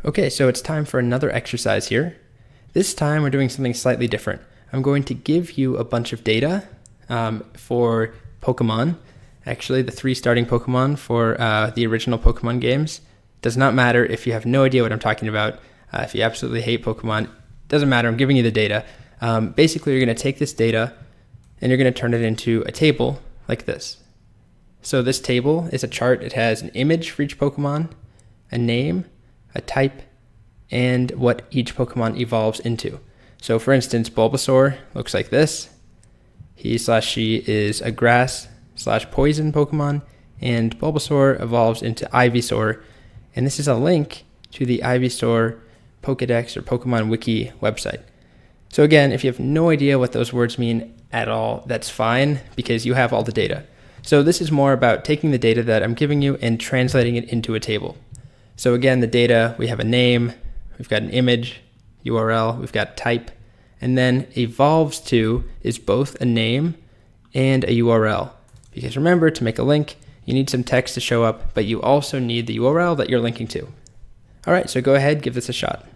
Okay, so it's time for another exercise here. This time we're doing something slightly different. I'm going to give you a bunch of data for Pokemon. Actually, the 3 starting Pokemon for the original Pokemon games. Does not matter if you have no idea what I'm talking about. If you absolutely hate Pokemon, doesn't matter. I'm giving you the data. Basically, you're going to take this data and you're going to turn it into a table like this. So this table is a chart. It has an image for each Pokemon, a name, a type, and what each Pokemon evolves into. So for instance, Bulbasaur looks like this. He/she is a grass/poison Pokemon, and Bulbasaur evolves into Ivysaur. And this is a link to the Ivysaur Pokedex or Pokemon Wiki website. So again, if you have no idea what those words mean at all, that's fine because you have all the data. So this is more about taking the data that I'm giving you and translating it into a table. So again, the data, we have a name, we've got an image, URL, we've got type, and then evolves to is both a name and a URL. Because remember, to make a link, you need some text to show up, but you also need the URL that you're linking to. All right, so go ahead, give this a shot.